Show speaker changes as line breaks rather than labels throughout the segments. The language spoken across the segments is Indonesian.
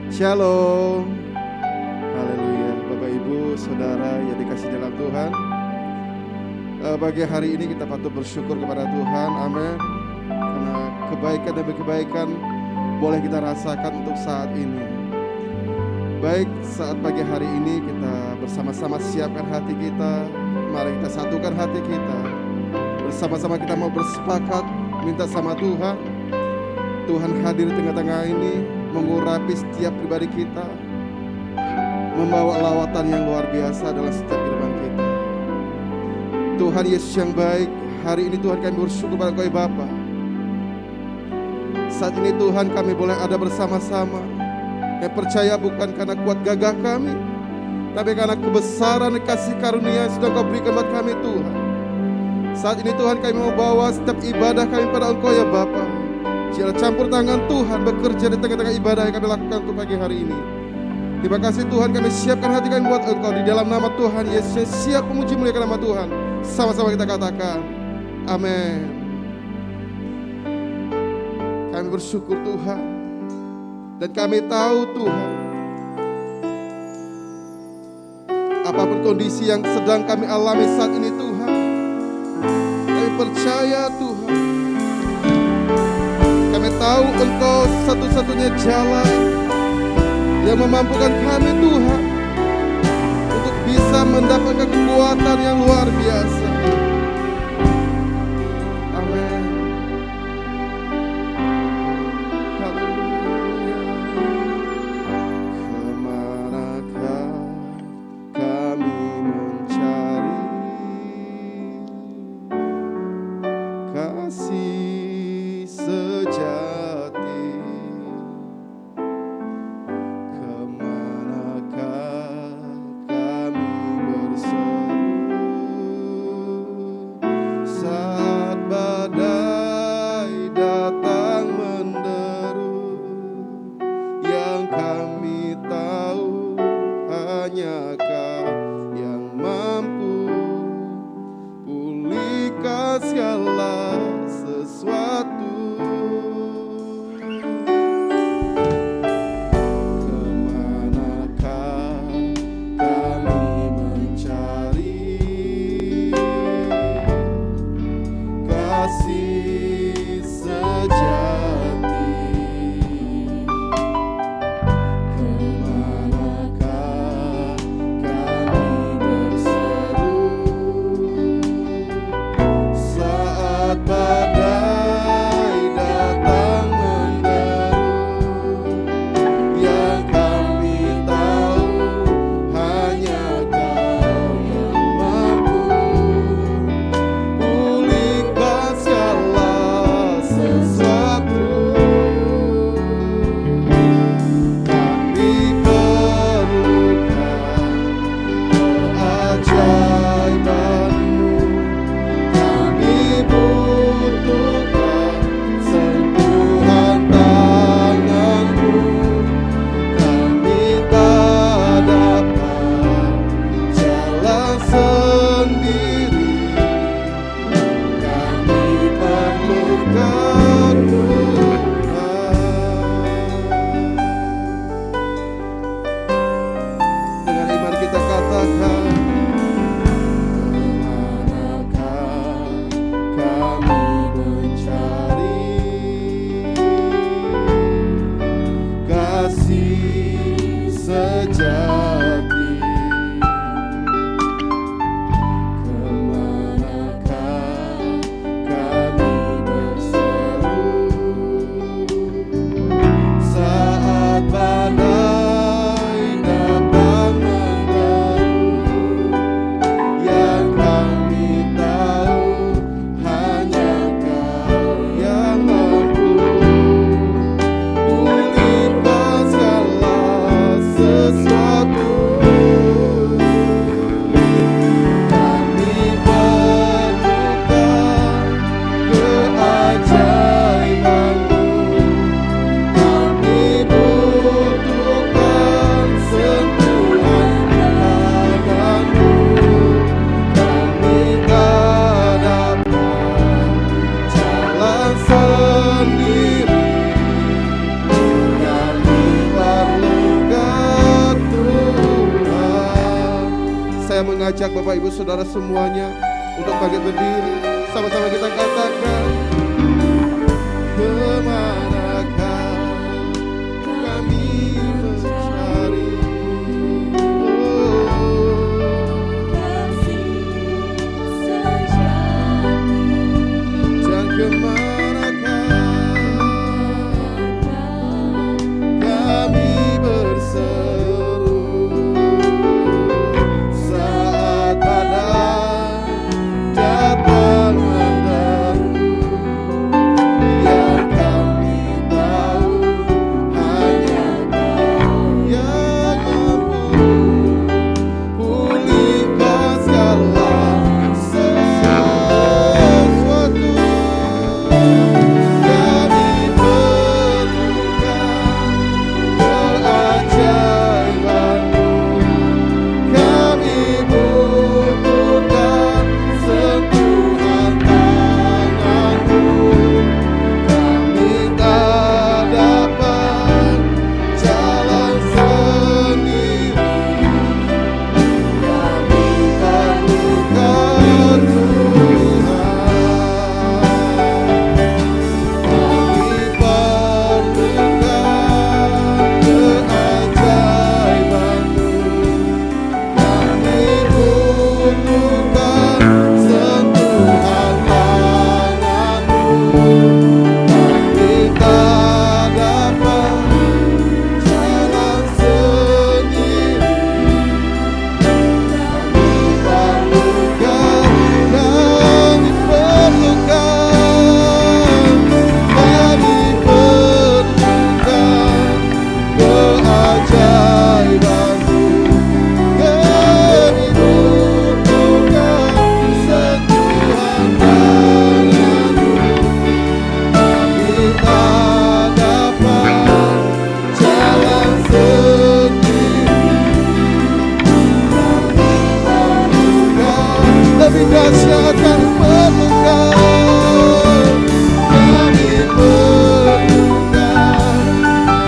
Shalom. Haleluya. Bapak Ibu, Saudara yang dikasih dalam Tuhan, pagi hari ini kita patut bersyukur kepada Tuhan. Amin. Karena kebaikan demi kebaikan boleh kita rasakan untuk saat ini. Baik, saat pagi hari ini kita bersama-sama siapkan hati kita. Mari kita satukan hati kita. Bersama-sama kita mau bersepakat minta sama Tuhan. Tuhan hadir di tengah-tengah ini, mengurapi setiap pribadi kita, membawa lawatan yang luar biasa dalam setiap kehidupan kita. Tuhan Yesus yang baik, hari ini Tuhan kami bersyukur pada Kau Bapa. Saat ini Tuhan kami boleh ada bersama-sama. Kami percaya bukan karena kuat gagah kami, tapi karena kebesaran dan kasih karunia yang sudah Kau berikan buat kami Tuhan. Saat ini Tuhan kami mau bawa setiap ibadah kami pada Engkau ya Bapa. Biar campur tangan Tuhan bekerja di tengah-tengah ibadah yang kami lakukan untuk pagi hari ini. Terima kasih Tuhan, kami siapkan hati kami buat Engkau. Di dalam nama Tuhan Yesus, siap memuji muliakan nama Tuhan. Sama-sama kita katakan amin. Kami bersyukur Tuhan, dan kami tahu Tuhan, apapun kondisi yang sedang kami alami saat ini Tuhan, kami percaya Tuhan, kami tahu Engkau satu-satunya jalan yang memampukan kami Tuhan untuk bisa mendapatkan kekuatan yang luar biasa. Amin. Haleluya. Kemanakah kami mencari kasih sejati? Kemanakah kami berseru saat badai datang menderu? Yang kami tahu hanya Kau yang mampu pulihkan segala sesuatu. Kemanakah kami mencari kasih sejati? Kemanakah kami berseru saat badai datang menderu? Yang kami tahu hanya Kau yang mampu pulihkan segala sesuatu. Kami perlukan keajaiban-Mu. Kami butuhkan sentuhan tangan-Mu. Kami tak dapat jalan sendiri. Kami perlukan Tuhan. Dengan iman kita katakan, kemanakah kami mencari kasih sejati? Kemanakah kami berseru saat badai datang menderu? Yang kami tahu hanya Kau yang mampu pulihkan segala sesuatu. mengajak Bapak Ibu Saudara semuanya untuk bangkit berdiri. Sama-sama kita katakan, kemanakah kami mencari
kasih sejati,
dan kemanakah kami berseru saat badai datang menderu. Biar kami tahu hanya Kau yang mampu pulihkan segala sesuatu. Kami perlukan keajaiban-Mu. Kami butuhkan sentuhan tangan-Mu. Kami tak dapat jalan sendiri. Kami perlukan lebih dahsyat kami perlukan. Kami perlukan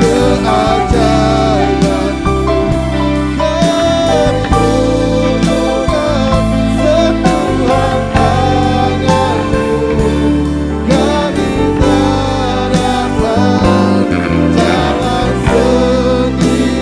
keajaiban-Mu. Kami butuhkan sentuhan tangan-Mu. Kami tak dapat jalan sendiri.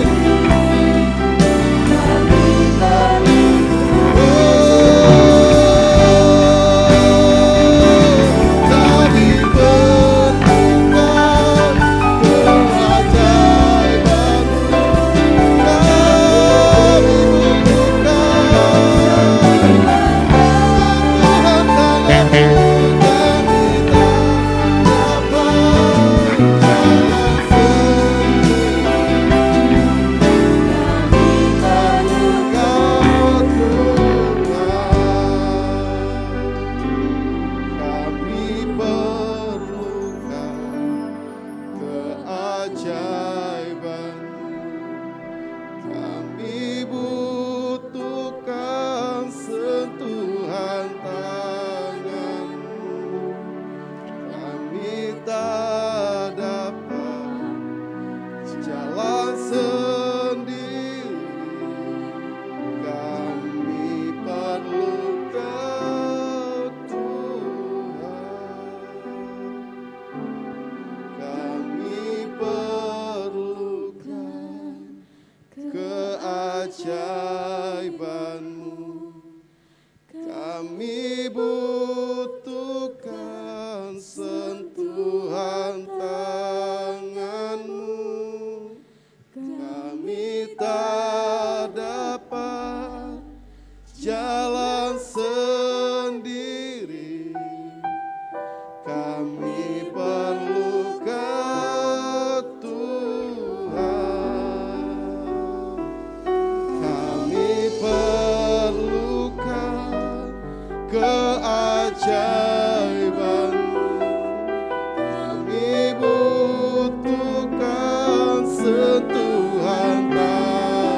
Kami butuhkan sentuhan tangan-Mu. Kami tak dapat jalan sendiri. Kami perlukan Tuhan. Kami perlukan keajaiban-Mu. Kami butuhkan sentuhan tangan-Mu. Kami tak dapat jalan sendiri. Kami perlukan Tuhan. Kami perlukan keajaiban-Mu. Kami butuhkan sentuhan tangan-Mu.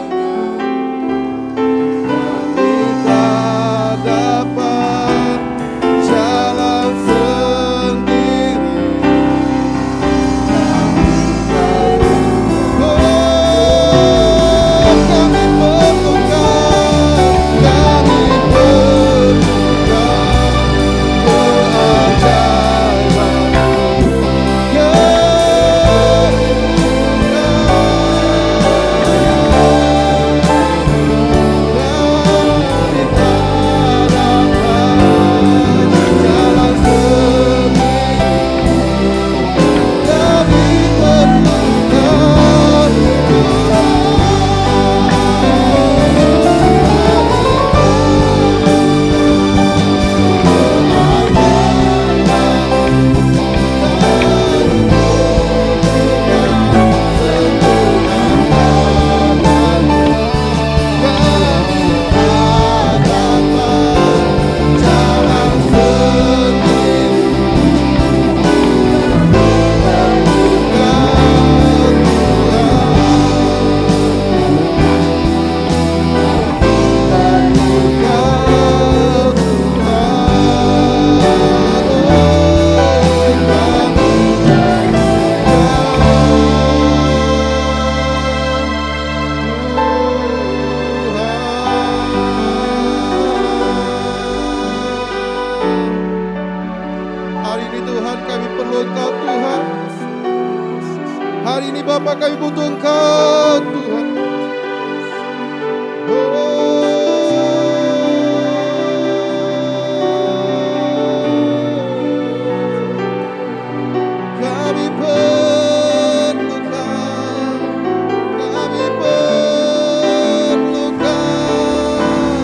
Engkau Tuhan. Kami perlu Kau, kami perlu Kau.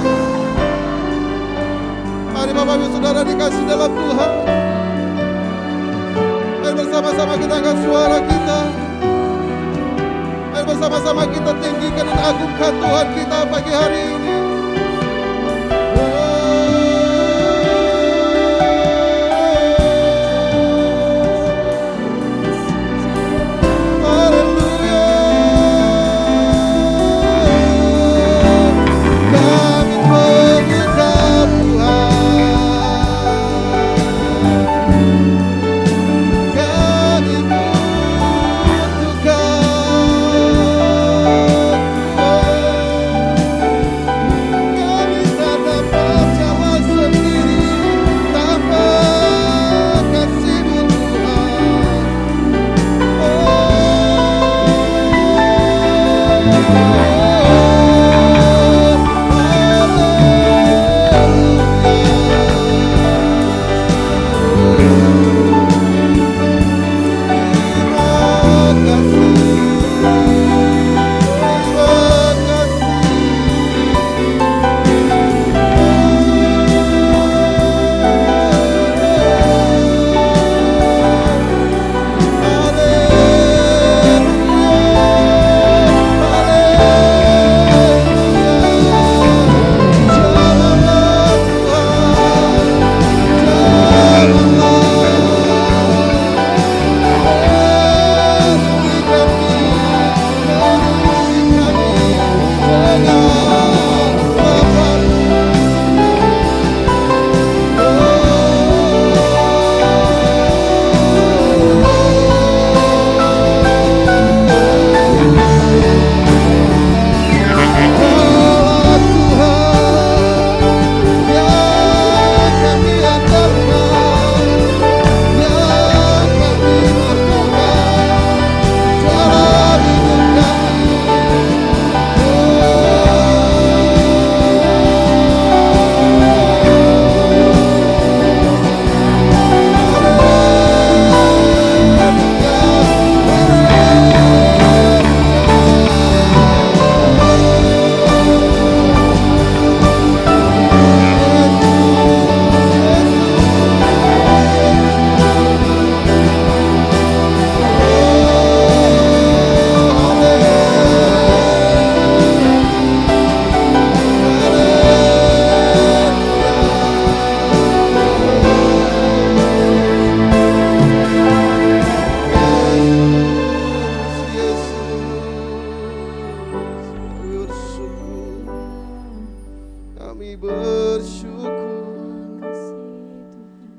Mari Bapak Ibu Saudara dikasih dalam Tuhan. Mari bersama-sama kita angkat suara kita. Mari bersama-sama kita tinggikan dan agungkan Tuhan kita pagi hari ini.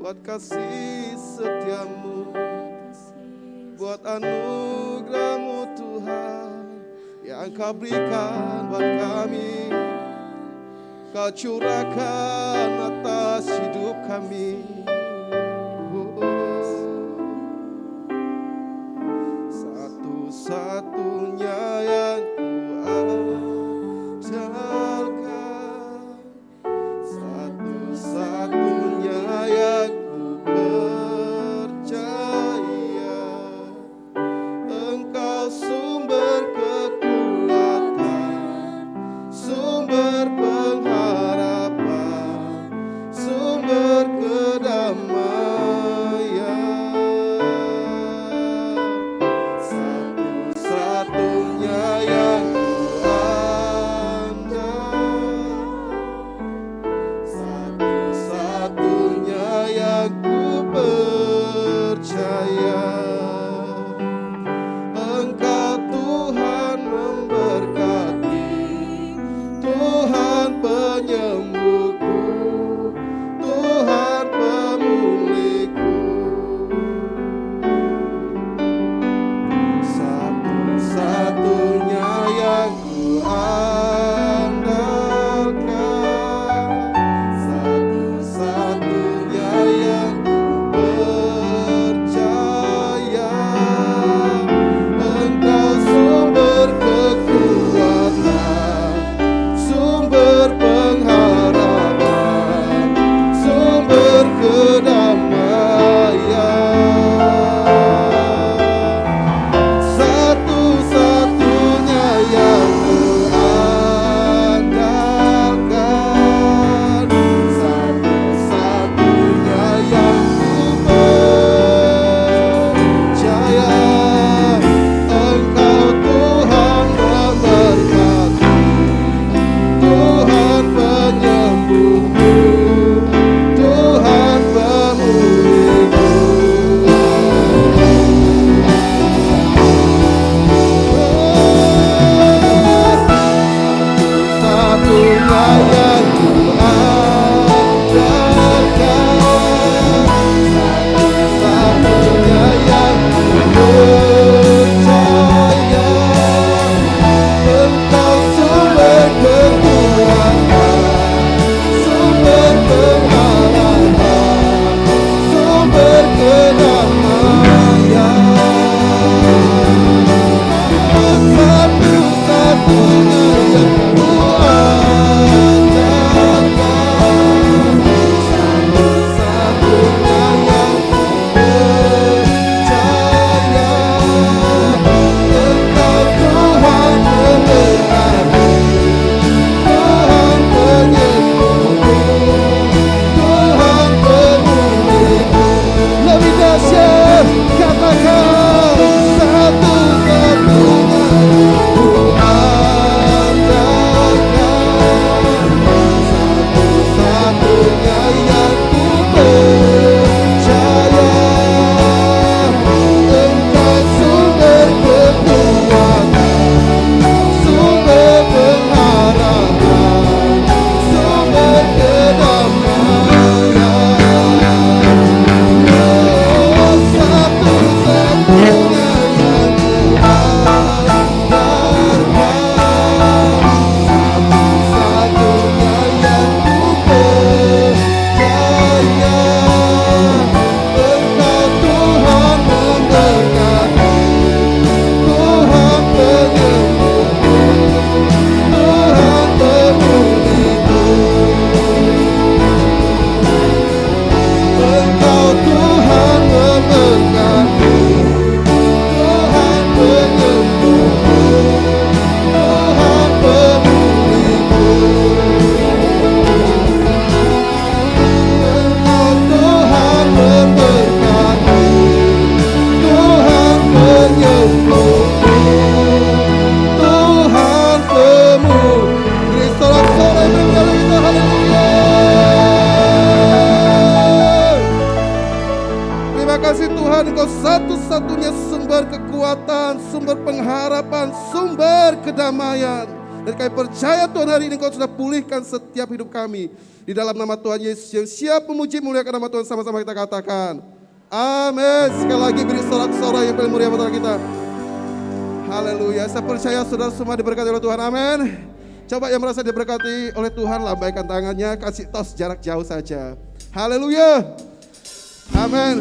buat kasih setiamu, buat anugerahmu Tuhan yang Kau berikan buat kami, Kau curahkan atas hidup kami. Satu-satunya yang Ku andalkan, satu-satunya yang Ku percaya, Engkau sumber kekuatan, sumber pengharapan, sumber kedamaian. Satu-satunya kedamaian. Dan kami percaya Tuhan hari ini Kau sudah pulihkan setiap hidup kami. Di dalam nama Tuhan Yesus yang siap memuji muliakan nama Tuhan, sama-sama kita katakan amin. Sekali lagi beri sorak-sorai yang paling meriah buat kita. Haleluya. Saya percaya saudara semua diberkati oleh Tuhan. Amin. Coba yang merasa diberkati oleh Tuhan, lambaikan tangannya, kasih tos jarak jauh saja. Haleluya. Amin.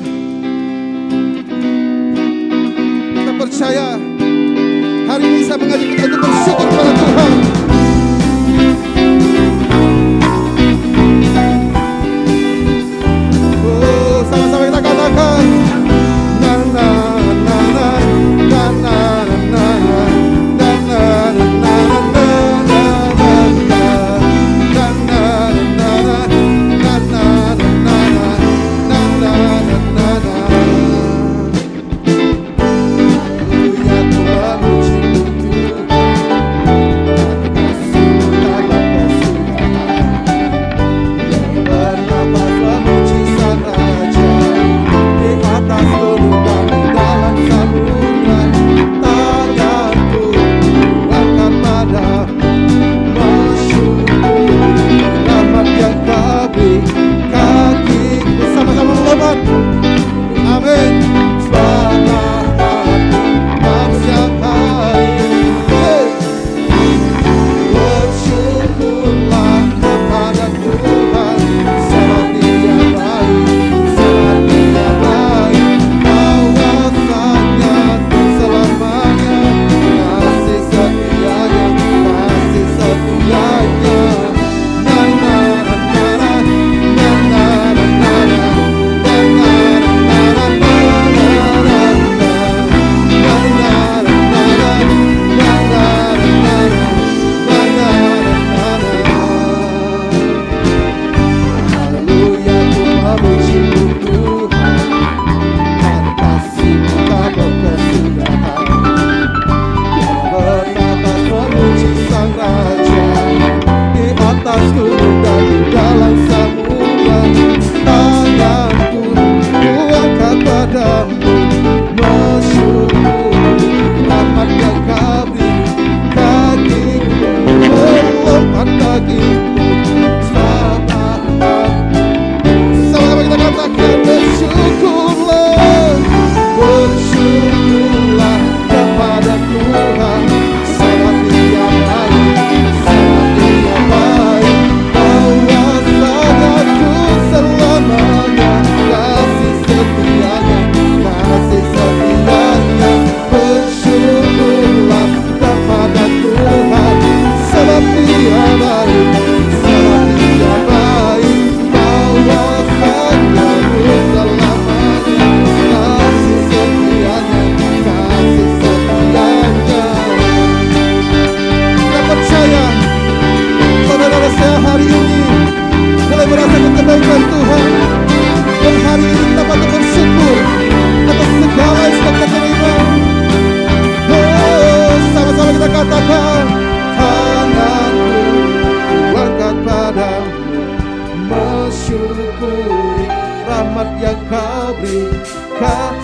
Kita percaya hari ini saya mengajak kita untuk bersyukur kepada Tuhan. Oh, sama-sama kita katakan na na na na na na na na na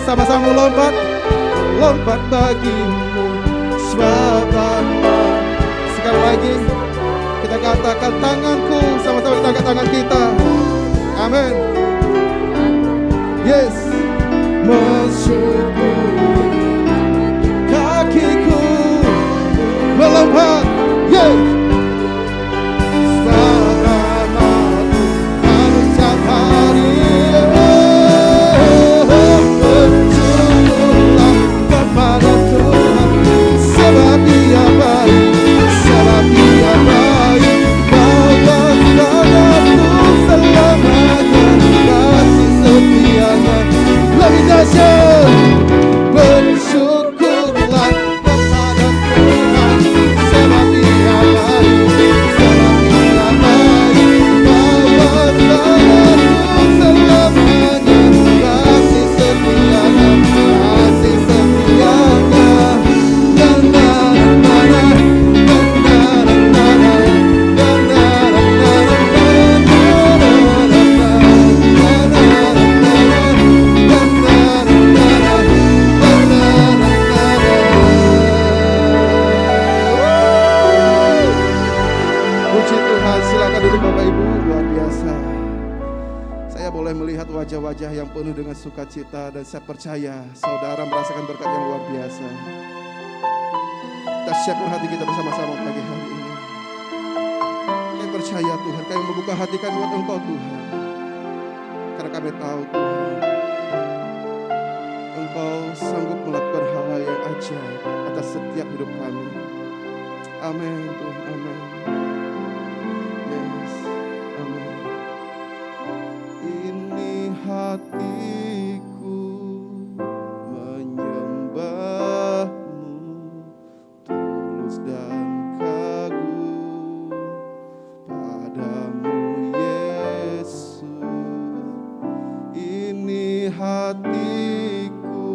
Sama-sama lompat bagimu sebab aman. Sekali lagi kita katakan tanganku, sama-sama kita angkat tangan kita. Amin. Yes. Mensyukuri kakiku melompat. Yes. Lebih dahsyat. biasa. Saya boleh melihat wajah-wajah yang penuh dengan sukacita dan saya percaya saudara merasakan berkat yang luar biasa. Kita siapkan hati kita bersama-sama pagi hari ini. Kami percaya Tuhan, kami membuka hati kami buat Engkau Tuhan. Karena kami tahu Tuhan, Engkau sanggup melakukan hal-hal yang ajaib atas setiap hidup kami. Amin Tuhan, amin. Yes, amin. Ini hatiku menyembahmu, tulus dan kagum padamu Yesus. Ini hatiku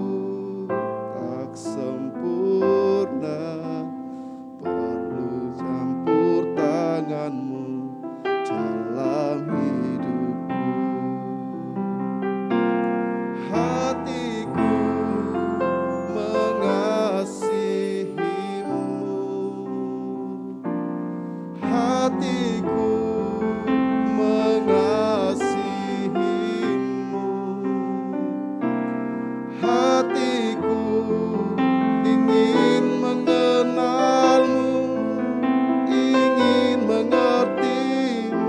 tak sempurna, perlu campur tanganmu dalam hidupku. Hatiku mengasihimu, hatiku mengasihimu, hatiku ingin mengenalmu, ingin mengertimu.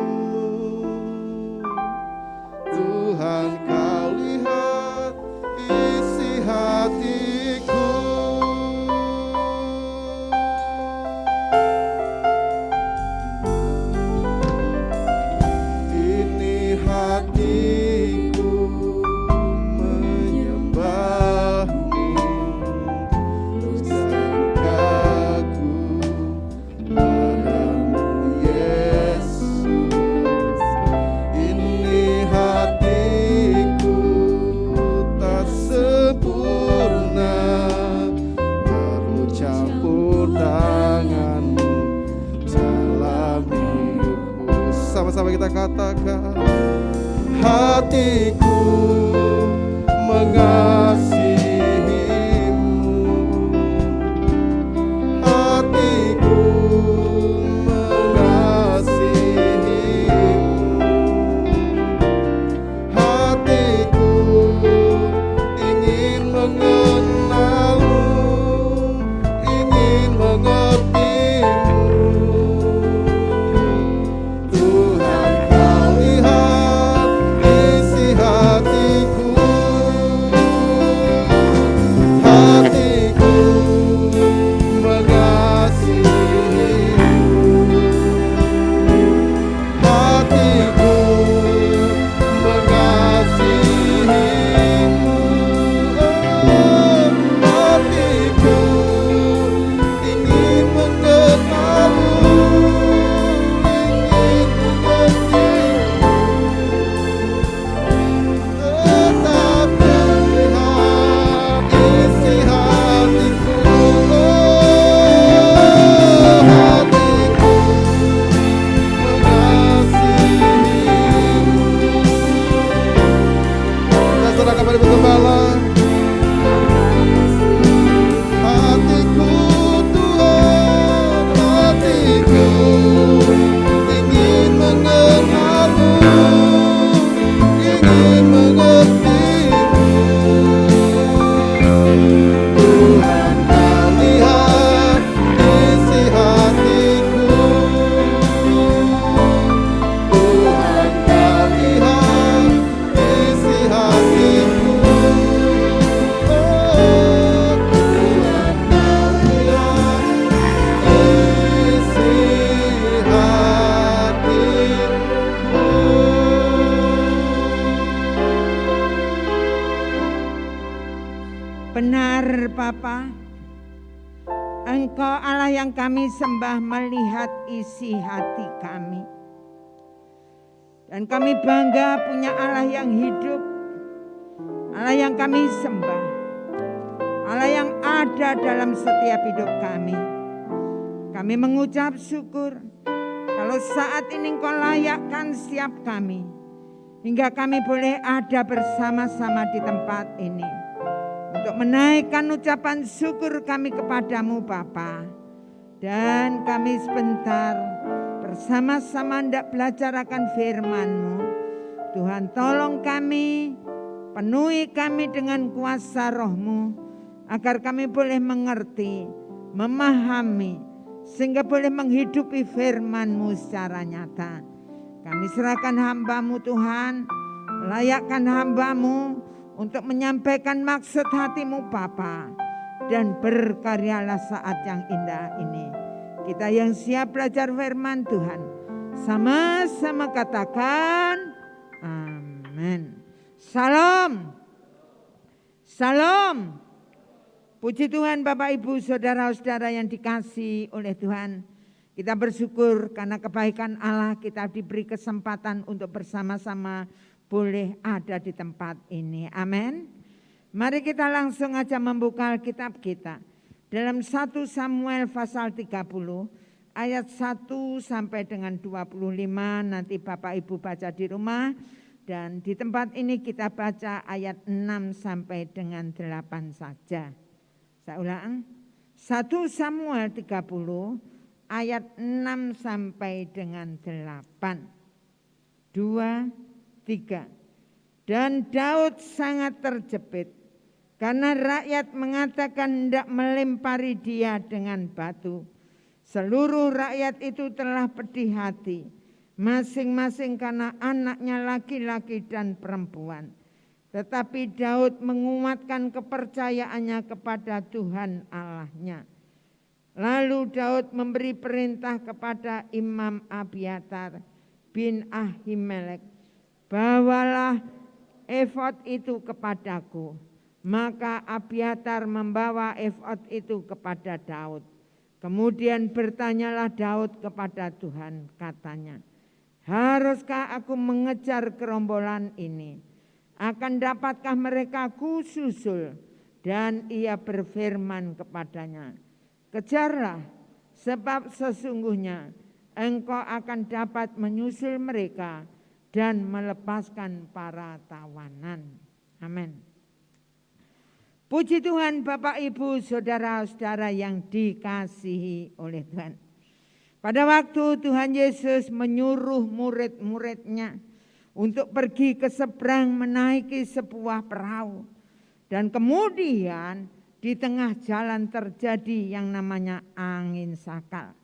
Tuhan, kau lihat isi hatiku. Ini hatiku menyembahmu, terus dan kagum padamu Yesus. Ini hatiku tak sempurna, perlu campur tanganmu dalam hidupku. Sama-sama kita katakan, hatiku mengasihimu, hatiku mengasihimu, hatiku ingin mengenalmu, ingin mengertimu. Tuhan, kau lihat isi hatiku. Hatiku mengasihimu, hatiku mengasihimu. Hatiku ingin mengenalmu, ingin mengertimu. Tetap melihat isi hatiku. Hatiku mengasihimu. Kita serahkan pada Gembala. Hatiku Tuhan, hatiku ingin mengenalmu, ingin mengertimu. Tuhan, kau lihat isi hatiku. Tuhan, kau lihat isi hatiku. Oh, Tuhan, kau lihat isi hatiku.
Benar Bapa, Engkau Allah yang kami sembah melihat isi hati kami. Dan kami bangga punya Allah yang hidup, Allah yang kami sembah, Allah yang ada dalam setiap hidup kami. Kami mengucap syukur kalau saat ini Engkau layakkan setiap kami, hingga kami boleh ada bersama-sama di tempat ini untuk menaikkan ucapan syukur kami kepadamu Bapa. Dan kami sebentar bersama-sama hendak belajar akan firman-Mu. Tuhan, tolong kami, penuhi kami dengan kuasa Roh-Mu, agar kami boleh mengerti, memahami, sehingga boleh menghidupi firman-Mu secara nyata. Kami serahkan hamba-Mu Tuhan, layakkan hamba-Mu untuk menyampaikan maksud hati-Mu Bapa, dan berkaryalah saat yang indah ini. Kita yang siap belajar firman Tuhan, sama-sama katakan amin. Salam. Salam. Puji Tuhan Bapak Ibu saudara-saudara yang dikasihi oleh Tuhan. Kita bersyukur karena kebaikan Allah kita diberi kesempatan untuk bersama-sama boleh ada di tempat ini. Amin. Mari kita langsung aja membuka Alkitab kita. Dalam 1 Samuel pasal 30 ayat 1 sampai dengan 25 nanti Bapak Ibu baca di rumah. Dan di tempat ini kita baca ayat 6 sampai dengan 8 saja. Saya ulang. 1 Samuel 30 ayat 6 sampai dengan 8. 2, 3. Dan Daud sangat terjepit karena rakyat mengatakan hendak melempari dia dengan batu. Seluruh rakyat itu telah pedih hati, masing-masing karena anaknya laki-laki dan perempuan. Tetapi Daud menguatkan kepercayaannya kepada Tuhan Allahnya. Lalu Daud memberi perintah kepada Imam Abiatar bin Ahimelek, bawalah efod itu kepadaku. Maka Abiatar membawa efod itu kepada Daud. Kemudian bertanyalah Daud kepada Tuhan, katanya, haruskah aku mengejar gerombolan ini? Akan dapatkah mereka kususul? Dan ia berfirman kepadanya, kejarlah, sebab sesungguhnya engkau akan dapat menyusul mereka dan melepaskan para tawanan. Amin. Puji Tuhan Bapak Ibu saudara-saudara yang dikasihi oleh Tuhan. Pada waktu Tuhan Yesus menyuruh murid-muridnya untuk pergi ke seberang menaiki sebuah perahu. Dan kemudian di tengah jalan terjadi yang namanya angin sakal.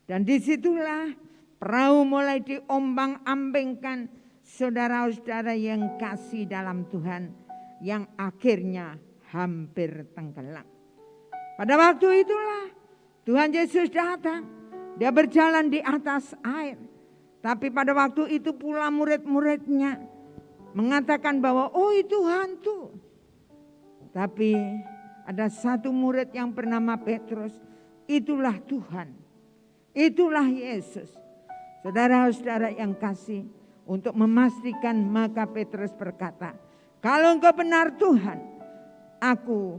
Dan disitulah perahu mulai diombang-ambingkan saudara-saudara yang kasih dalam Tuhan, yang akhirnya hampir tenggelam. Pada waktu itulah Tuhan Yesus datang. Dia berjalan di atas air. Tapi pada waktu itu pula murid-muridnya mengatakan bahwa oh itu hantu. Tapi ada satu murid yang bernama Petrus. Itulah Tuhan. Itulah Yesus. Saudara-saudara yang kasih, untuk memastikan maka Petrus berkata, kalau engkau benar Tuhan, aku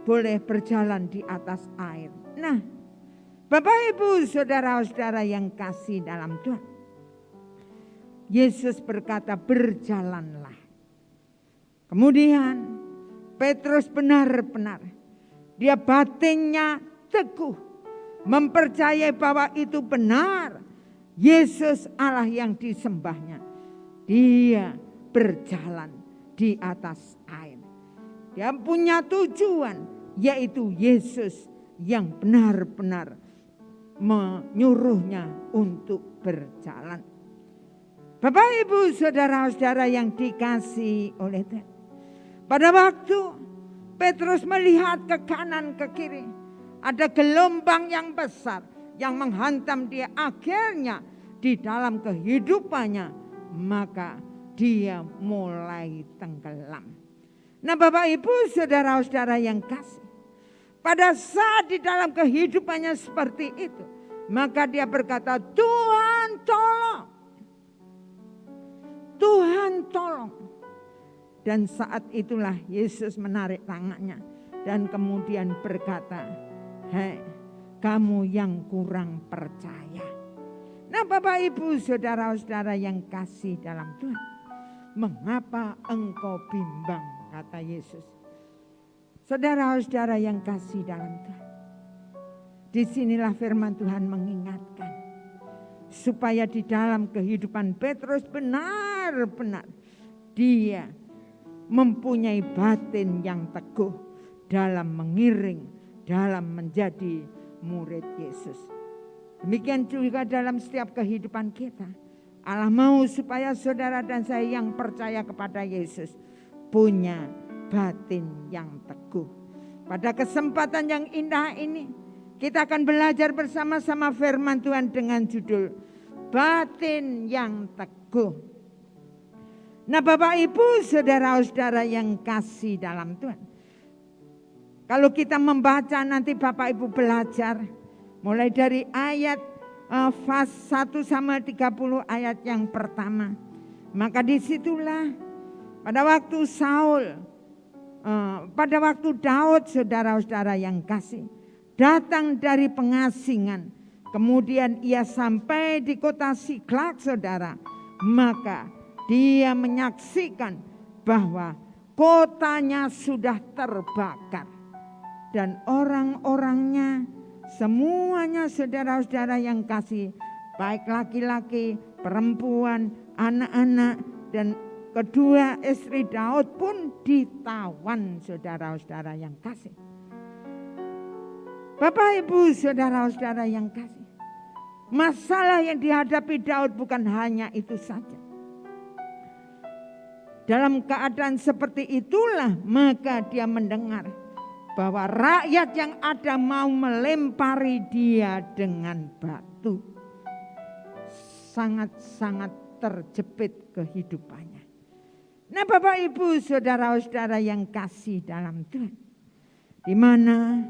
boleh berjalan di atas air. Nah, Bapak Ibu saudara-saudara yang kasih dalam Tuhan, Yesus berkata berjalanlah. Kemudian Petrus benar-benar dia batinnya teguh, mempercayai bahwa itu benar Yesus Allah yang disembahnya. Dia berjalan di atas air. Dia punya tujuan, yaitu Yesus yang benar-benar menyuruhnya untuk berjalan. Bapak Ibu saudara-saudara yang dikasihi oleh Tuhan. Pada waktu Petrus melihat ke kanan ke kiri, ada gelombang yang besar yang menghantam dia, akhirnya di dalam kehidupannya maka dia mulai tenggelam. Nah Bapak Ibu saudara-saudara yang kasih, pada saat di dalam kehidupannya seperti itu, maka dia berkata, Tuhan tolong. Tuhan tolong. Dan saat itulah Yesus menarik tangannya dan kemudian berkata, hei kamu yang kurang percaya. Nah Bapak Ibu saudara-saudara yang kasih dalam Tuhan, mengapa engkau bimbang, kata Yesus. Saudara-saudara yang kasih dalam Tuhan, Disinilah firman Tuhan mengingatkan. Supaya di dalam kehidupan Petrus benar-benar dia mempunyai batin yang teguh dalam mengiring, dalam menjadi murid Yesus. Demikian juga dalam setiap kehidupan kita. Allah mau supaya saudara dan saya yang percaya kepada Yesus punya batin yang teguh. Pada kesempatan yang indah ini, kita akan belajar bersama-sama firman Tuhan dengan judul batin yang teguh. Nah Bapak Ibu saudara-saudara yang kasih dalam Tuhan. Kalau kita membaca nanti Bapak Ibu belajar mulai dari ayat pas 1 sampai 30 ayat yang pertama. Maka disitulah pada waktu pada waktu Daud saudara-saudara yang kasih datang dari pengasingan. Kemudian ia sampai di kota Siklak saudara. Maka dia menyaksikan bahwa kotanya sudah terbakar. Dan orang-orangnya semuanya saudara-saudara yang kasih. Baik laki-laki, perempuan, anak-anak dan kedua istri Daud pun ditawan saudara-saudara yang kasih. Bapak Ibu saudara-saudara yang kasih. Masalah yang dihadapi Daud bukan hanya itu saja. Dalam keadaan seperti itulah maka dia mendengar bahwa rakyat yang ada mau melempari dia dengan batu. Sangat-sangat terjepit kehidupannya. Nah Bapak Ibu saudara-saudara yang kasih dalam Tuhan. Di mana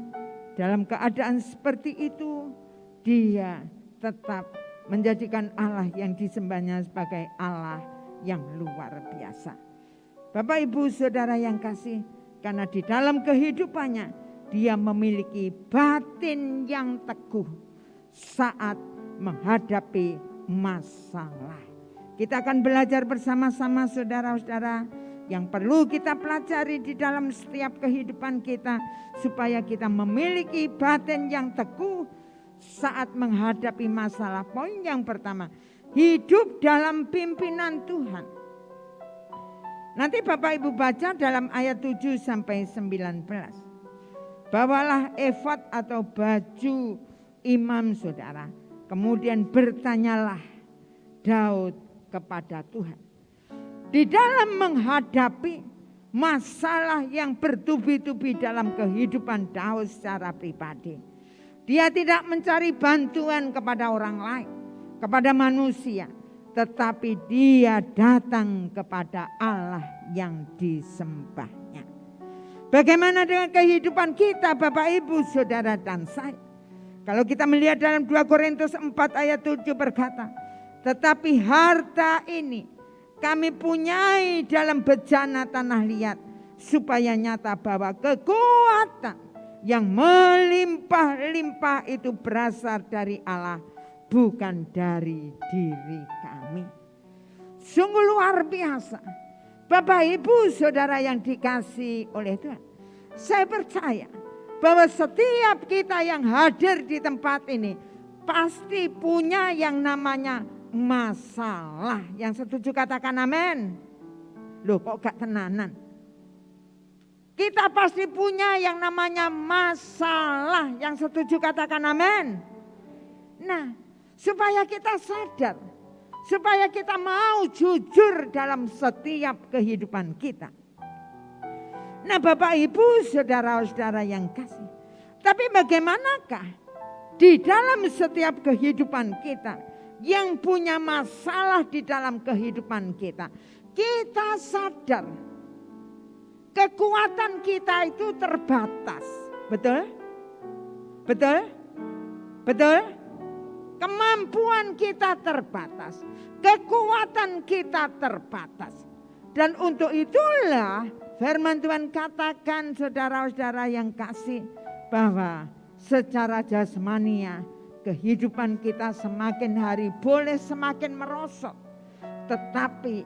dalam keadaan seperti itu dia tetap menjadikan Allah yang disembahnya sebagai Allah yang luar biasa. Bapak Ibu saudara yang kasih, karena di dalam kehidupannya dia memiliki batin yang teguh saat menghadapi masalah. Kita akan belajar bersama-sama saudara-saudara yang perlu kita pelajari di dalam setiap kehidupan kita supaya kita memiliki batin yang teguh saat menghadapi masalah. Poin yang pertama, hidup dalam pimpinan Tuhan. Nanti Bapak Ibu baca dalam ayat 7 sampai 19. Bawalah efod atau baju imam saudara. Kemudian bertanyalah Daud kepada Tuhan. Di dalam menghadapi masalah yang bertubi-tubi dalam kehidupan Daud secara pribadi. Dia tidak mencari bantuan kepada orang lain, kepada manusia. Tetapi dia datang kepada Allah yang disembahnya. Bagaimana dengan kehidupan kita Bapak Ibu Saudara dan saya? Kalau kita melihat dalam 2 Korintus 4 ayat 7 berkata, tetapi harta ini kami punyai dalam bejana tanah liat, supaya nyata bahwa kekuatan yang melimpah-limpah itu berasal dari Allah, bukan dari diri kami. Sungguh luar biasa. Bapak Ibu Saudara yang dikasihi oleh Tuhan. Saya percaya bahwa setiap kita yang hadir di tempat ini pasti punya yang namanya masalah. Yang setuju katakan amin. Loh kok gak tenanan? Kita pasti punya yang namanya masalah. Yang setuju katakan amin. Nah, supaya kita sadar, supaya kita mau jujur dalam setiap kehidupan kita. Nah Bapak Ibu saudara-saudara yang kasih. Tapi bagaimanakah di dalam setiap kehidupan kita yang punya masalah di dalam kehidupan kita. Kita sadar kekuatan kita itu terbatas. Betul? Betul? Betul? Kemampuan kita terbatas. Kekuatan kita terbatas. Dan untuk itulah firman Tuhan katakan saudara-saudara yang kasih bahwa secara jasmania kehidupan kita semakin hari boleh semakin merosot. Tetapi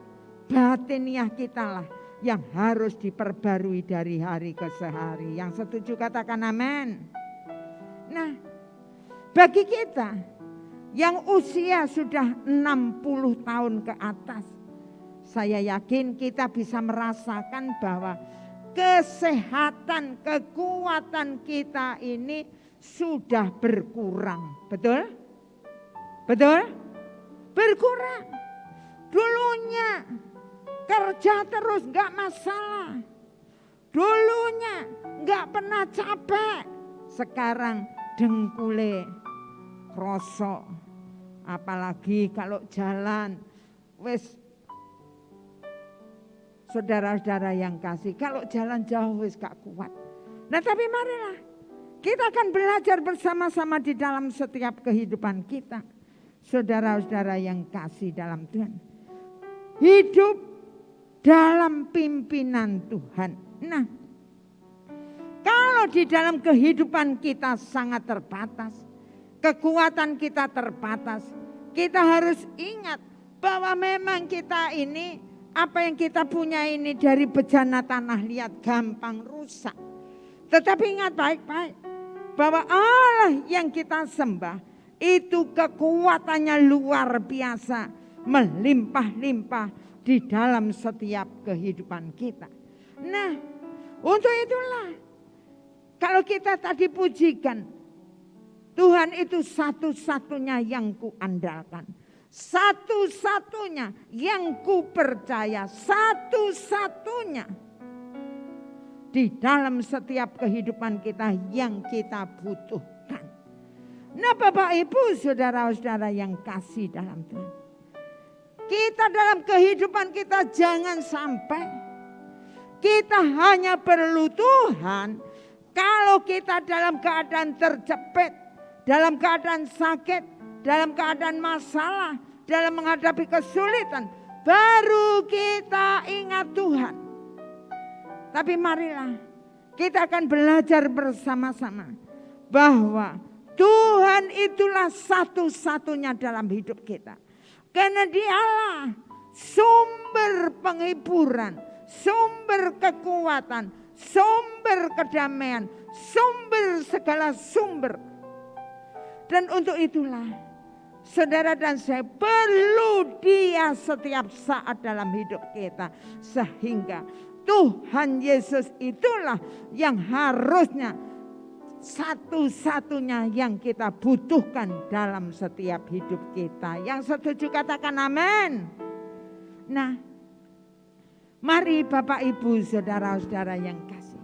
batiniah kita lah yang harus diperbarui dari hari ke hari. Yang setuju katakan amin. Nah, Bagi kita yang usia sudah 60 tahun ke atas, saya yakin kita bisa merasakan bahwa kesehatan, kekuatan kita ini sudah berkurang. Betul? Betul? Berkurang. Dulunya kerja terus gak masalah. Dulunya gak pernah capek. Sekarang dengkule krosok. Apalagi kalau jalan. Wes, saudara-saudara yang kasih, kalau jalan jauh wes gak kuat. Nah tapi marilah kita akan belajar bersama-sama di dalam setiap kehidupan kita. Saudara-saudara yang kasih dalam Tuhan. Hidup dalam pimpinan Tuhan. Nah, kalau di dalam kehidupan kita sangat terbatas, kekuatan kita terbatas, kita harus ingat bahwa memang kita ini, apa yang kita punya ini dari bejana tanah liat gampang rusak. Tetapi ingat baik-baik bahwa Allah yang kita sembah itu kekuatannya luar biasa, melimpah-limpah di dalam setiap kehidupan kita. Nah, untuk itulah kalau kita tadi pujikan, Tuhan itu satu-satunya yang kuandalkan, satu-satunya yang ku percaya, satu-satunya di dalam setiap kehidupan kita yang kita butuhkan. Nah Bapak Ibu saudara-saudara yang kasih dalam Tuhan, kita dalam kehidupan kita jangan sampai kita hanya perlu Tuhan kalau kita dalam keadaan terjepit, dalam keadaan sakit, dalam keadaan masalah, dalam menghadapi kesulitan, baru kita ingat Tuhan. Tapi marilah kita akan belajar bersama-sama bahwa Tuhan itulah satu-satunya dalam hidup kita. Karena Dialah sumber penghiburan, sumber kekuatan, sumber kedamaian, sumber segala sumber. Dan untuk itulah saudara dan saya perlu Dia setiap saat dalam hidup kita. Sehingga Tuhan Yesus itulah yang harusnya satu-satunya yang kita butuhkan dalam setiap hidup kita. Yang setuju katakan amin. Nah, mari Bapak Ibu saudara-saudara yang kasih.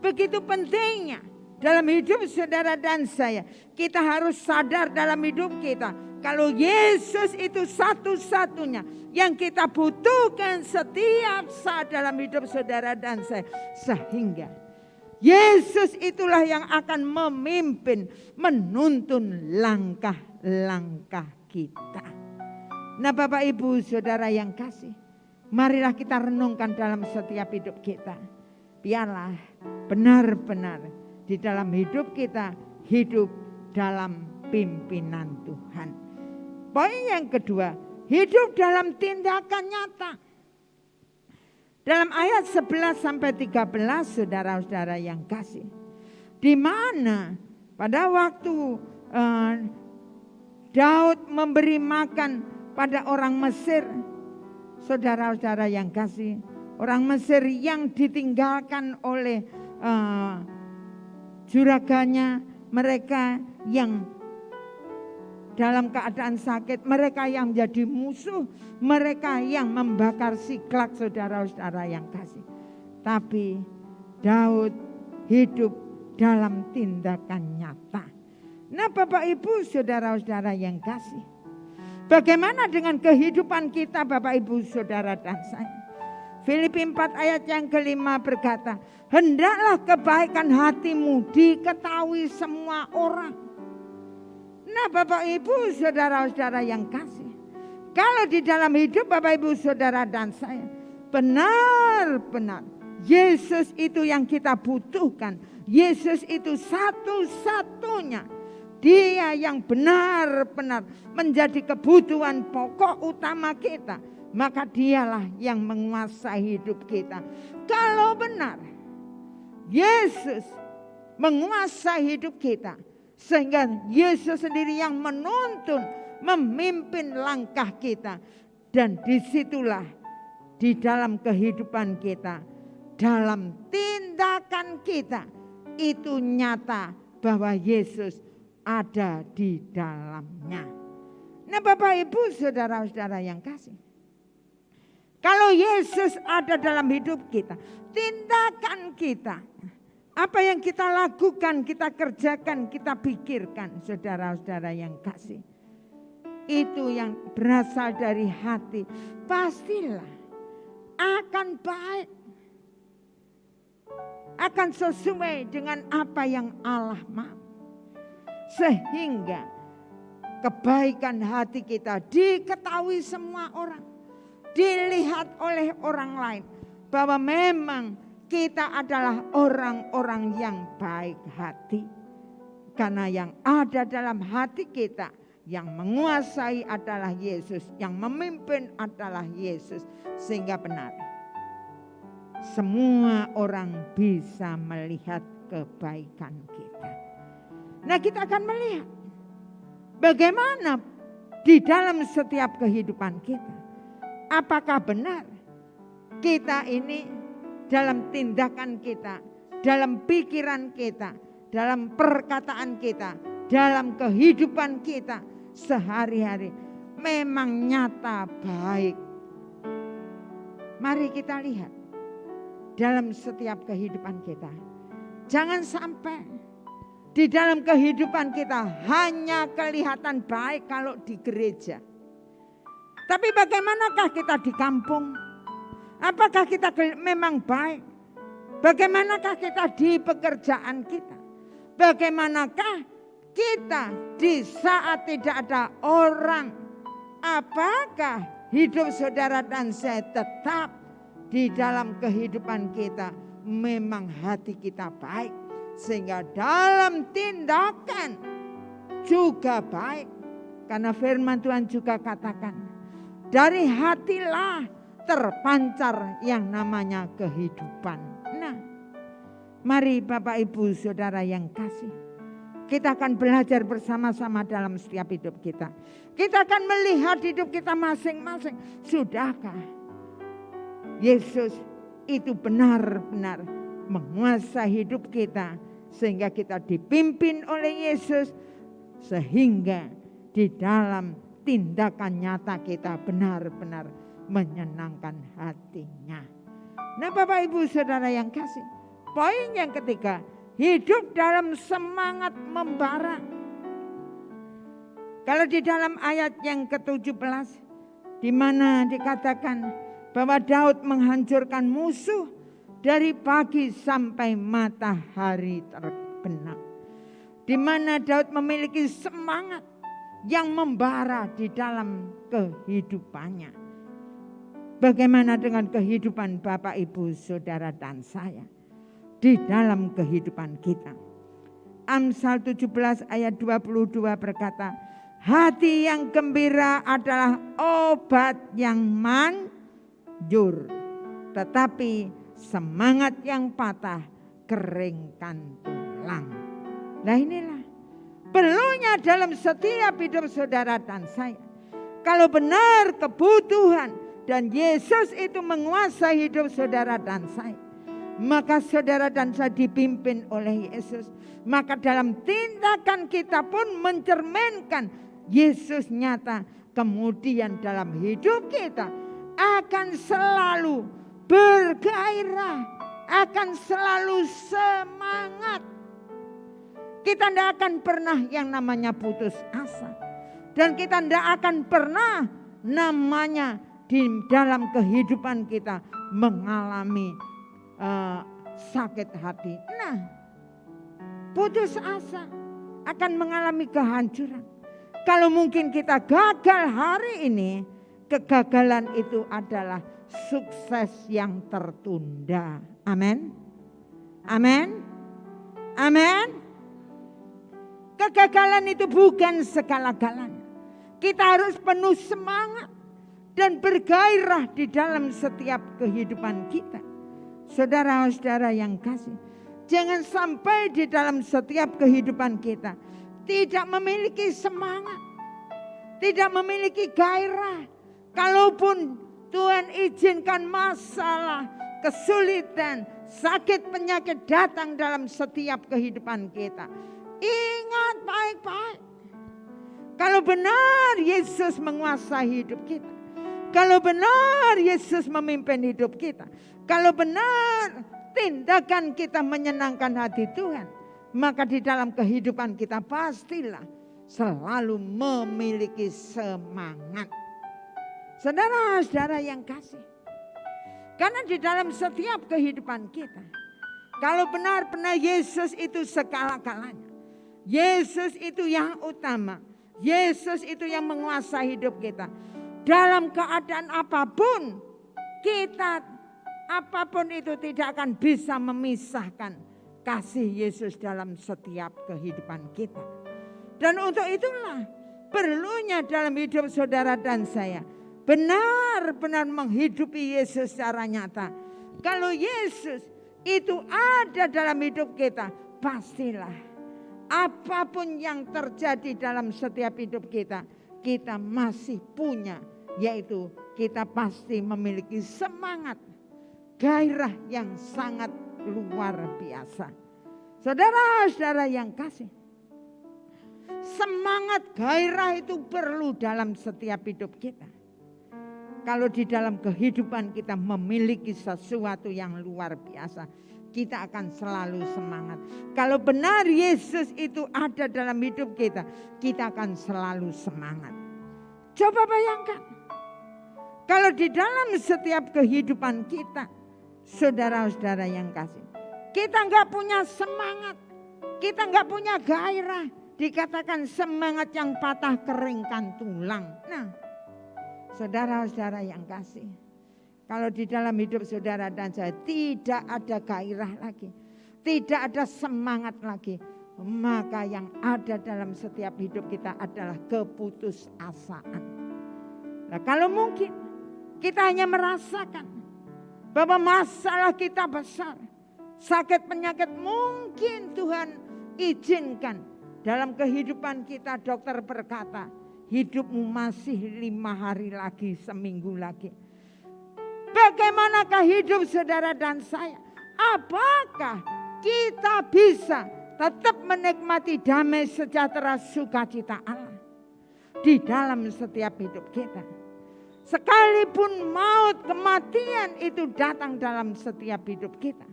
Begitu pentingnya dalam hidup saudara dan saya. Kita harus sadar dalam hidup kita, kalau Yesus itu satu-satunya yang kita butuhkan setiap saat dalam hidup saudara dan saya. Sehingga Yesus itulah yang akan memimpin, menuntun langkah-langkah kita. Nah Bapak Ibu saudara yang kasih, marilah kita renungkan dalam setiap hidup kita. Biarlah benar-benar di dalam hidup kita hidup dalam pimpinan Tuhan. Poin yang kedua, hidup dalam tindakan nyata. Dalam ayat 11 sampai 13 saudara-saudara yang kasih. Di mana pada waktu Daud memberi makan pada orang Mesir. Saudara-saudara yang kasih. Orang Mesir yang ditinggalkan oleh juraganya. Mereka yang dalam keadaan sakit, mereka yang menjadi musuh, mereka yang membakar Siklak saudara-saudara yang kasih. Tapi Daud hidup dalam tindakan nyata. Nah Bapak Ibu saudara-saudara yang kasih, bagaimana dengan kehidupan kita Bapak Ibu saudara dan saya? Filipi 4 ayat yang kelima berkata, hendaklah kebaikan hatimu diketahui semua orang. Nah Bapak Ibu saudara-saudara yang kasih, kalau di dalam hidup Bapak Ibu saudara dan saya, benar-benar Yesus itu yang kita butuhkan. Yesus itu satu-satunya. Dia yang benar-benar menjadi kebutuhan pokok utama kita. Maka dialah yang menguasai hidup kita. Kalau benar Yesus menguasai hidup kita, Sehingga Yesus sendiri yang menuntun, memimpin langkah kita. Dan disitulah di dalam kehidupan kita, dalam tindakan kita, itu nyata bahwa Yesus ada di dalamnya. Nah Bapak Ibu saudara-saudara yang kasih, kalau Yesus ada dalam hidup kita, tindakan kita, apa yang kita lakukan, kita kerjakan, kita pikirkan, saudara-saudara yang kasih, itu yang berasal dari hati, pastilah akan baik, akan sesuai dengan apa yang Allah mau. Sehingga kebaikan hati kita diketahui semua orang, dilihat oleh orang lain, bahwa memang kita adalah orang-orang yang baik hati. Karena yang ada dalam hati kita, yang menguasai adalah Yesus, yang memimpin adalah Yesus. Sehingga benar, semua orang bisa melihat kebaikan kita. Nah kita akan melihat bagaimana di dalam setiap kehidupan kita. Apakah benar kita ini dalam tindakan kita, dalam pikiran kita, dalam perkataan kita, dalam kehidupan kita sehari-hari memang nyata baik. Mari kita lihat dalam setiap kehidupan kita. Jangan sampai di dalam kehidupan kita hanya kelihatan baik kalau di gereja. Tapi bagaimanakah kita di kampung? Apakah kita memang baik? Bagaimanakah kita di pekerjaan kita? Bagaimanakah kita di saat tidak ada orang? Apakah hidup saudara dan saya tetap di dalam kehidupan kita memang hati kita baik? Sehingga dalam tindakan juga baik. Karena firman Tuhan juga katakan, dari hatilah terpancar yang namanya kehidupan. Nah, mari Bapak Ibu Saudara yang kasih, kita akan belajar bersama-sama dalam setiap hidup kita. Kita akan melihat hidup kita masing-masing. Sudahkah Yesus itu benar-benar menguasai hidup kita, sehingga kita dipimpin oleh Yesus, sehingga di dalam tindakan nyata kita benar-benar menyenangkan hatinya. Nah Bapak Ibu Saudara yang kasih, poin yang ketiga, hidup dalam semangat membara. Kalau di dalam ayat yang ke-17, di mana dikatakan bahwa Daud menghancurkan musuh dari pagi sampai matahari terbenam. Di mana Daud memiliki semangat yang membara di dalam kehidupannya. Bagaimana dengan kehidupan Bapak Ibu Saudara dan saya di dalam kehidupan kita? Amsal 17 ayat 22 berkata, hati yang gembira adalah obat yang manjur, tetapi semangat yang patah keringkan tulang. Nah inilah perlunya dalam setiap hidup saudara dan saya. Kalau benar kebutuhan dan Yesus itu menguasai hidup saudara dan saya, maka saudara dan saya dipimpin oleh Yesus. Maka dalam tindakan kita pun mencerminkan Yesus nyata. Kemudian dalam hidup kita akan selalu bergairah, akan selalu semangat. Kita tidak akan pernah yang namanya putus asa. Dan kita tidak akan pernah namanya di dalam kehidupan kita mengalami sakit hati. Nah, putus asa akan mengalami kehancuran. Kalau mungkin kita gagal hari ini, kegagalan itu adalah sukses yang tertunda. Amin. Amin. Amin. Kegagalan itu bukan segala-galanya. Kita harus penuh semangat dan bergairah di dalam setiap kehidupan kita. Saudara-saudara yang kasih, jangan sampai di dalam setiap kehidupan kita tidak memiliki semangat, tidak memiliki gairah. Kalaupun Tuhan izinkan masalah, kesulitan, sakit, penyakit datang dalam setiap kehidupan kita, ingat baik-baik. Kalau benar Yesus menguasai hidup kita, kalau benar Yesus memimpin hidup kita, kalau benar tindakan kita menyenangkan hati Tuhan, maka di dalam kehidupan kita pastilah selalu memiliki semangat. Saudara-saudara yang kasih, karena di dalam setiap kehidupan kita, kalau benar-benar Yesus itu segala-galanya, Yesus itu yang utama, Yesus itu yang menguasai hidup kita. Dalam keadaan apapun, kita apapun itu tidak akan bisa memisahkan kasih Yesus dalam setiap kehidupan kita. Dan untuk itulah perlunya dalam hidup saudara dan saya benar-benar menghidupi Yesus secara nyata. Kalau Yesus itu ada dalam hidup kita, pastilah apapun yang terjadi dalam setiap hidup kita, kita masih punya, yaitu kita pasti memiliki semangat, gairah yang sangat luar biasa. Saudara-saudara yang kasih, semangat gairah itu perlu dalam setiap hidup kita. Kalau di dalam kehidupan kita memiliki sesuatu yang luar biasa, kita akan selalu semangat. Kalau benar Yesus itu ada dalam hidup kita, kita akan selalu semangat. Coba bayangkan, kalau di dalam setiap kehidupan kita, saudara-saudara yang kasih, kita nggak punya semangat, kita nggak punya gairah, dikatakan semangat yang patah keringkan tulang. Nah, saudara-saudara yang kasih, kalau di dalam hidup saudara dan saya tidak ada gairah lagi, tidak ada semangat lagi, maka yang ada dalam setiap hidup kita adalah keputusasaan. Nah, kalau mungkin kita hanya merasakan bahwa masalah kita besar, sakit penyakit mungkin Tuhan izinkan dalam kehidupan kita, dokter berkata, hidupmu masih 5 hari lagi, seminggu lagi. Bagaimanakah hidup saudara dan saya? Apakah kita bisa tetap menikmati damai sejahtera sukacita Allah di dalam setiap hidup kita? Sekalipun maut, kematian itu datang dalam setiap hidup kita.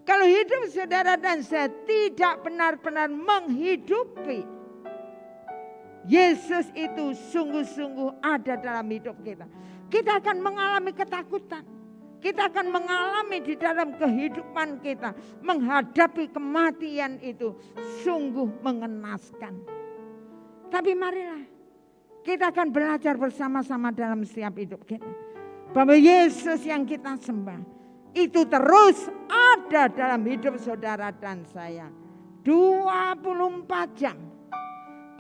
Kalau hidup saudara dan saya tidak benar-benar menghidupi Yesus itu sungguh-sungguh ada dalam hidup kita, kita akan mengalami ketakutan. Kita akan mengalami di dalam kehidupan kita menghadapi kematian itu sungguh mengenaskan. Tapi marilah kita akan belajar bersama-sama dalam setiap hidup kita, bahwa Yesus yang kita sembah itu terus ada dalam hidup saudara dan saya. 24 jam.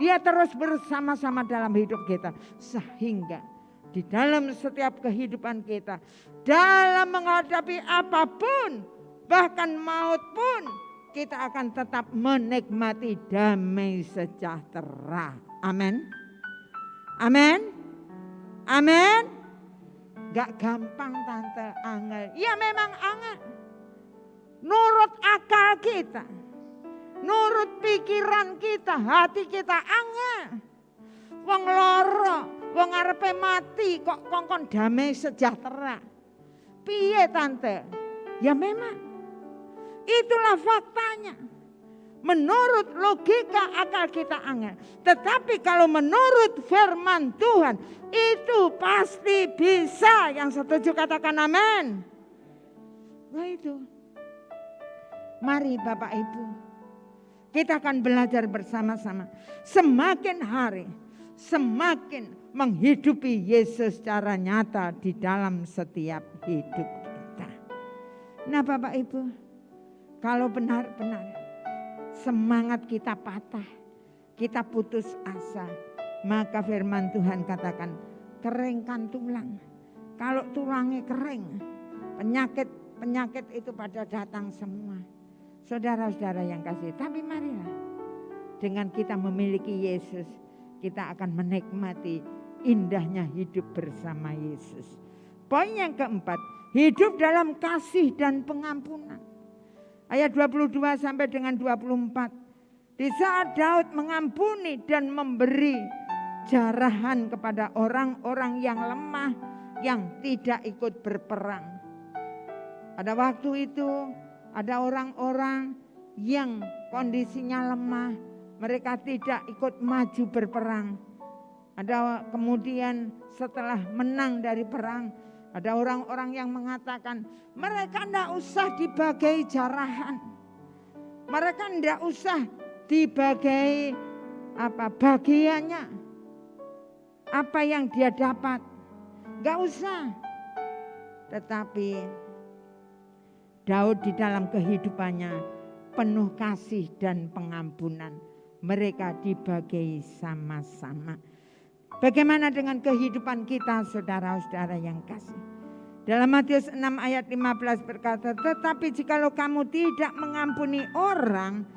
Dia terus bersama-sama dalam hidup kita. Sehingga di dalam setiap kehidupan kita, dalam menghadapi apapun, bahkan maut pun, kita akan tetap menikmati damai sejahtera. Amin. Amin. Amin. Gak gampang tante, angel. Ya memang angel. Nurut akal kita, nurut pikiran kita, hati kita angel. Wong loro, wong arepe mati kok kongkon damai sejahtera. Piye tante? Ya memang itulah faktanya. Menurut logika akal kita angel. Tetapi kalau menurut firman Tuhan, itu pasti bisa. Yang setuju katakan amin. Nah itu. Mari Bapak Ibu, kita akan belajar bersama-sama. Semakin hari, semakin menghidupi Yesus secara nyata di dalam setiap hidup kita. Nah Bapak Ibu, kalau benar-benar semangat kita patah, kita putus asa, maka firman Tuhan katakan keringkan tulang. Kalau tulangnya kering, penyakit itu pada datang semua. Saudara-saudara yang kasih, tapi marilah dengan kita memiliki Yesus, kita akan menikmati indahnya hidup bersama Yesus. Poin yang keempat, hidup dalam kasih dan pengampunan. Ayat 22 sampai dengan 24. Di saat Daud mengampuni dan memberi jarahan kepada orang-orang yang lemah, yang tidak ikut berperang. Pada waktu itu ada orang-orang yang kondisinya lemah, mereka tidak ikut maju berperang. Ada kemudian setelah menang dari perang, ada orang-orang yang mengatakan mereka tidak usah dibagai jarahan, mereka tidak usah dibagai bagiannya, apa yang dia dapat, nggak usah. Tetapi Daud di dalam kehidupannya penuh kasih dan pengampunan. Mereka dibagai sama-sama. Bagaimana dengan kehidupan kita, saudara-saudara yang kasih? Dalam Matius 6 ayat 15 berkata, tetapi jikalau kamu tidak mengampuni orang,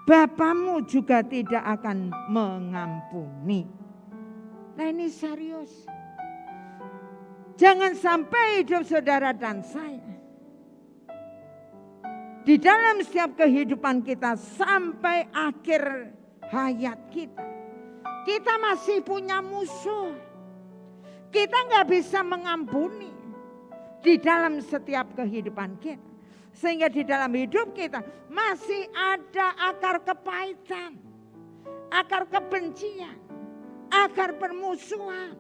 Bapamu juga tidak akan mengampuni. Nah ini serius. Jangan sampai hidup saudara dan saya, di dalam setiap kehidupan kita sampai akhir hayat kita, kita masih punya musuh. Kita nggak bisa mengampuni di dalam setiap kehidupan kita. Sehingga di dalam hidup kita masih ada akar kepahitan, akar kebencian, akar permusuhan.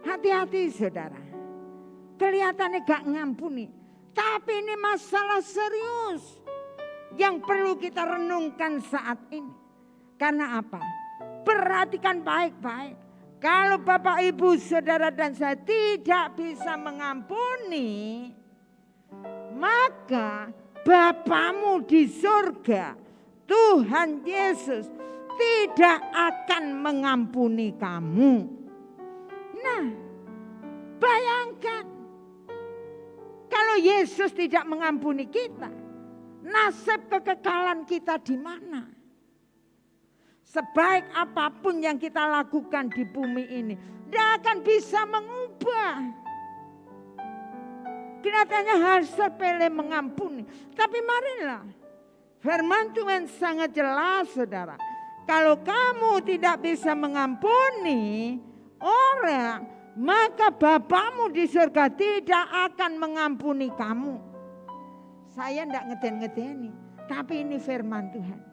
Hati-hati saudara, kelihatannya gak ngampuni, tapi ini masalah serius yang perlu kita renungkan saat ini. Karena apa? Perhatikan baik-baik. Kalau Bapak, Ibu, Saudara dan saya tidak bisa mengampuni, maka Bapamu di surga, Tuhan Yesus, tidak akan mengampuni kamu. Nah, bayangkan kalau Yesus tidak mengampuni kita, nasib kekekalan kita di mana? Sebaik apapun yang kita lakukan di bumi ini, tidak akan bisa mengubah. Kelihatannya hal sepele mengampuni. Tapi marilah, firman Tuhan sangat jelas saudara. Kalau kamu tidak bisa mengampuni orang, maka Bapamu di surga tidak akan mengampuni kamu. Saya tidak ngeden-ngedeni, tapi ini firman Tuhan.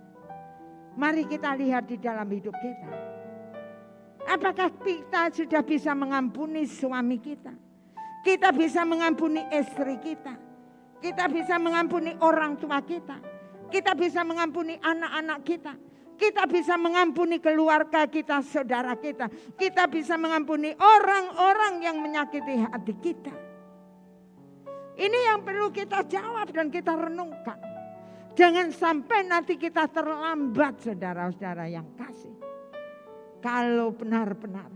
Mari kita lihat di dalam hidup kita. Apakah kita sudah bisa mengampuni suami kita? Kita bisa mengampuni istri kita. Kita bisa mengampuni orang tua kita. Kita bisa mengampuni anak-anak kita. Kita bisa mengampuni keluarga kita, saudara kita. Kita bisa mengampuni orang-orang yang menyakiti hati kita. Ini yang perlu kita jawab dan kita renungkan. Jangan sampai nanti kita terlambat, saudara-saudara yang kasih. Kalau benar-benar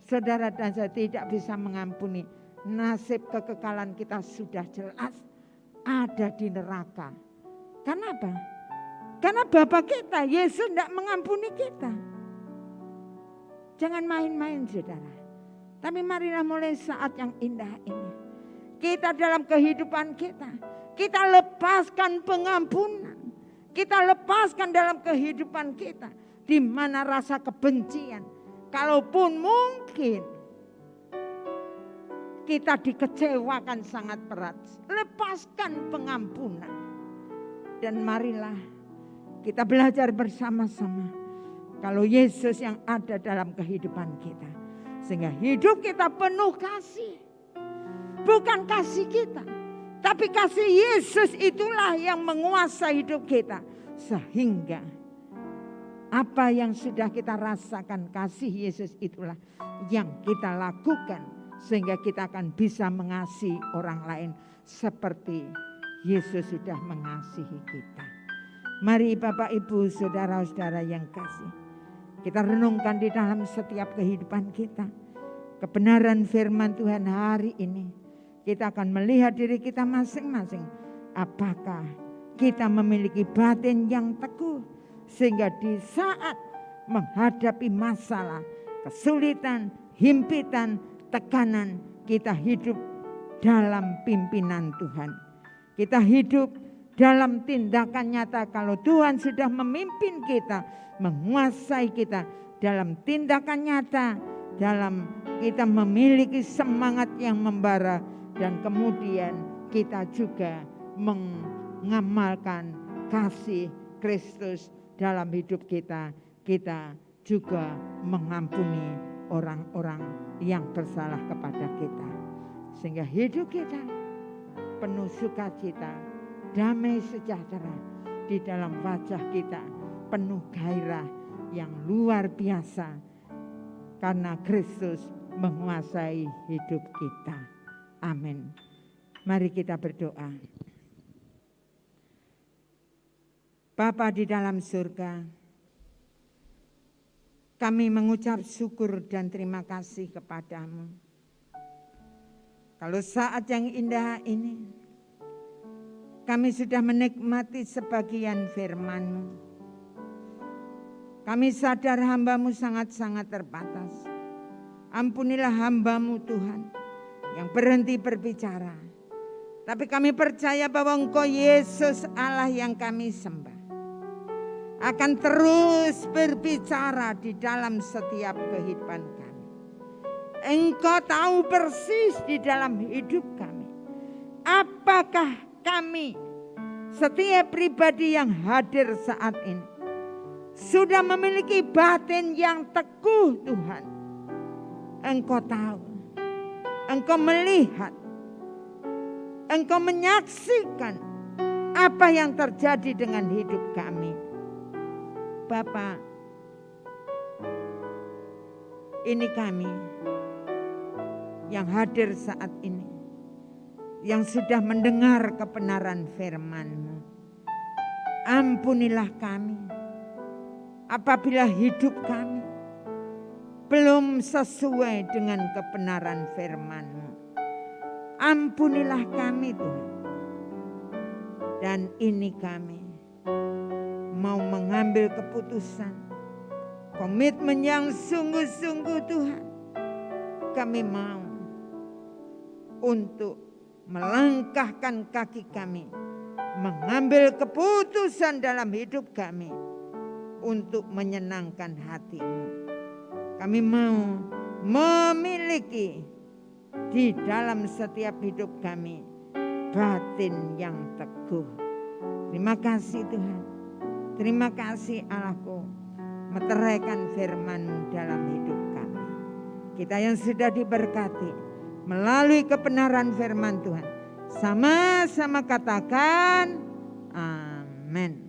saudara dan saya tidak bisa mengampuni, nasib kekekalan kita sudah jelas ada di neraka. Kenapa? Karena Bapa kita, Yesus tidak mengampuni kita. Jangan main-main saudara. Tapi marilah mulai saat yang indah ini, kita dalam kehidupan kita lepaskan pengampunan. Kita lepaskan dalam kehidupan kita. Di mana rasa kebencian. Kalaupun mungkin kita dikecewakan sangat berat. Lepaskan pengampunan. Dan marilah kita belajar bersama-sama. Kalau Yesus yang ada dalam kehidupan kita. Sehingga hidup kita penuh kasih. Bukan kasih kita. Tapi kasih Yesus itulah yang menguasai hidup kita. Sehingga apa yang sudah kita rasakan, kasih Yesus itulah yang kita lakukan. Sehingga kita akan bisa mengasihi orang lain seperti Yesus sudah mengasihi kita. Mari Bapak, Ibu, Saudara-saudara yang kasih. Kita renungkan di dalam setiap kehidupan kita. Kebenaran firman Tuhan hari ini. Kita akan melihat diri kita masing-masing. Apakah kita memiliki batin yang teguh. Sehingga di saat menghadapi masalah, kesulitan, himpitan, tekanan, kita hidup dalam pimpinan Tuhan. Kita hidup dalam tindakan nyata kalau Tuhan sudah memimpin kita, menguasai kita dalam tindakan nyata, dalam kita memiliki semangat yang membara, dan kemudian kita juga mengamalkan kasih Kristus dalam hidup kita. Kita juga mengampuni orang-orang yang bersalah kepada kita. Sehingga hidup kita penuh sukacita, damai sejahtera di dalam wajah kita, penuh gairah yang luar biasa karena Kristus menguasai hidup kita. Amin. Mari kita berdoa. Bapa di dalam surga, kami mengucap syukur dan terima kasih kepadamu. Kalau saat yang indah ini, kami sudah menikmati sebagian firman-Mu. Kami sadar hamba-Mu sangat-sangat terbatas. Ampunilah hamba-Mu Tuhan yang berhenti berbicara. Tapi kami percaya bahwa Engkau Yesus Allah yang kami sembah akan terus berbicara di dalam setiap kehidupan kami. Engkau tahu persis di dalam hidup kami. Apakah kami setiap pribadi yang hadir saat ini sudah memiliki batin yang teguh Tuhan. Engkau tahu, Engkau melihat, Engkau menyaksikan apa yang terjadi dengan hidup kami. Bapa, ini kami yang hadir saat ini, yang sudah mendengar kebenaran firman-Mu. Ampunilah kami apabila hidup kami belum sesuai dengan kebenaran firman-Mu. Ampunilah kami Tuhan. Dan ini kami mau mengambil keputusan, komitmen yang sungguh-sungguh Tuhan. Kami mau untuk melangkahkan kaki kami, mengambil keputusan dalam hidup kami untuk menyenangkan hati-Mu. Kami mau memiliki di dalam setiap hidup kami batin yang teguh. Terima kasih Tuhan. Terima kasih Allahku, meteraikan firman-Mu dalam hidup kami. Kita yang sudah diberkati melalui kebenaran firman Tuhan, sama-sama katakan amin.